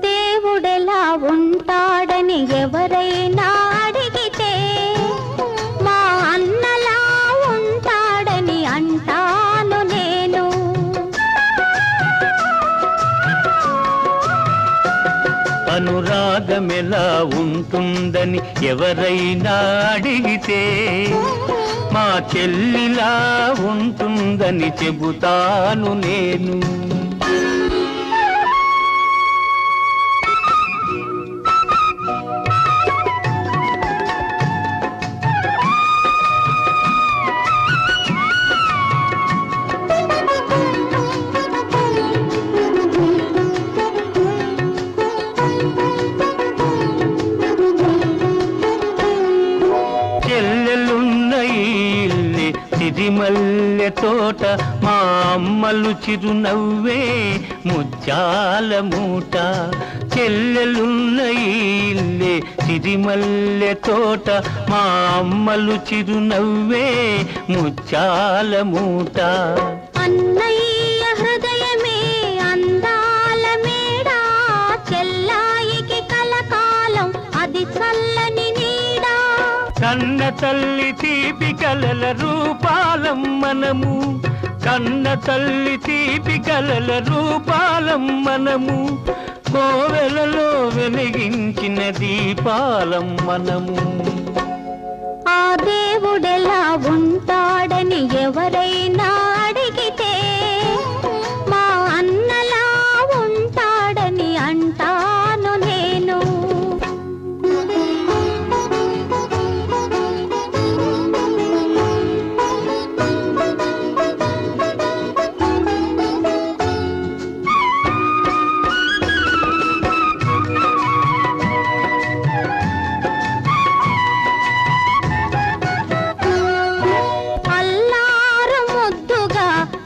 దేవుడెలా ఉంటాడని ఎవరైనా అడిగితే మా అన్నలా ఉంటాడని అంటాను నేను. అనురాగమెలా ఉంటుందని ఎవరైనా అడిగితే మా చెల్లిలా ఉంటుందని చెబుతాను నేను. సిరిమల్లె తోట మా అమ్మలు చిరునవ్వే ముత్యాల మూట. చెల్లెలున్న ఇల్లే సిరిమల్లె తోట మా అమ్మలు చిరునవ్వే ముత్యాల మూట. అన్నయ్య హృదయమే అందాల మేడ, చెల్లాయికి కలకాలం అది చల్లని నీడ. కన్న తల్లి తీపి కలల రూపాలం మనము, కన్న తల్లి తీపి కలల రూపాలం మనము, కోవెలలో వెలిగించిన దీపాలం మనము. ఆ దేవుడెలా ఉంటాడని ఎవరైనా అడిగితే మా అన్నలా ఉంటాడని అంటాను నేను.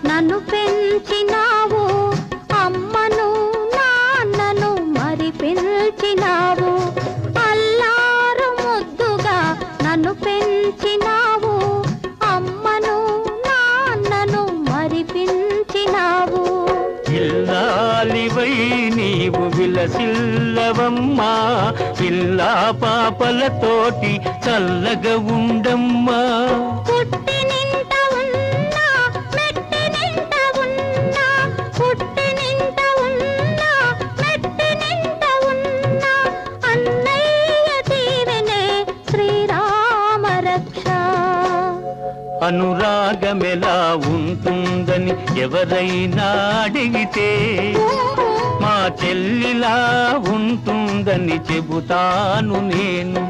నన్ను పెంచినావు అమ్మను నాన్నను మరి పెంచినావు. అల్లారు ముద్దుగా నన్ను పెంచినావు అమ్మను నాన్నను మరి పెంచినావు. ఇల్లాలివై నీవు విలసిల్లవమ్మా, పిల్లా పాపలతోటి చల్లగా ఉండమ్మా. అనురాగమెలా ఉంటుందని ఎవరైనా అడిగితే మా చెల్లిలా ఉంటుందని చెబుతాను నేను.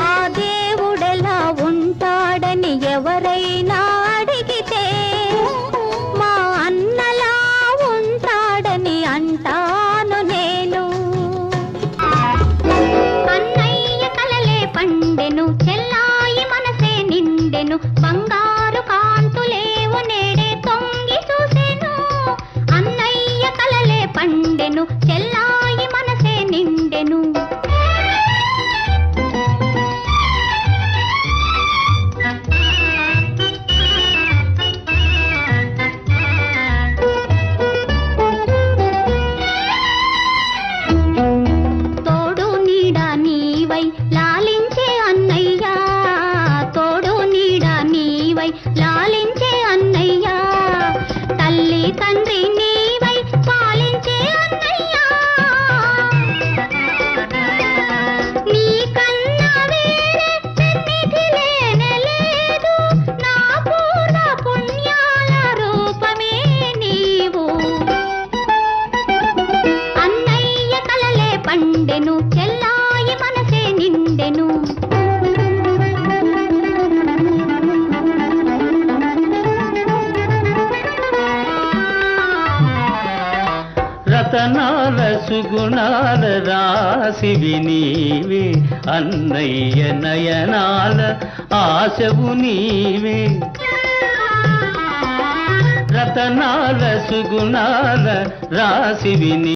ఆ దేవుడెలా ఉంటాడని ఎవరైనా అడిగితే మా అన్నలా ఉంటాడని అంటాను నేను. అన్నయ్య కలలే పండెను, చెల్లాయి మనసే నిండెను, బంగారు కాంతులేవు నేడే తొంగి చూసెను. అన్నయ్య కలలే పండెను, చెల్లాయి మనసే నిండెను. తోడు నీడ నీవై లాలించే అన్నయ్య, తోడు నీడ నీవై లాలించే అన్నయ్య, తల్లి తండ్రి నీవై పాలించే అన్నయ్య. నీ కన్నా వేరే సన్నిధి లేనే లేదు, నా పూర్వ పుణ్యాల రూపమే నీవు. అన్నయ్య కలలే పండెను, చెల్లాయి మనసే నిండెను. రతనాల సుగుణాల రాశివి నీవే, అన్నయ్య నయనాల ఆశవు నీవే. రతనాల సుగుణాల రాశివి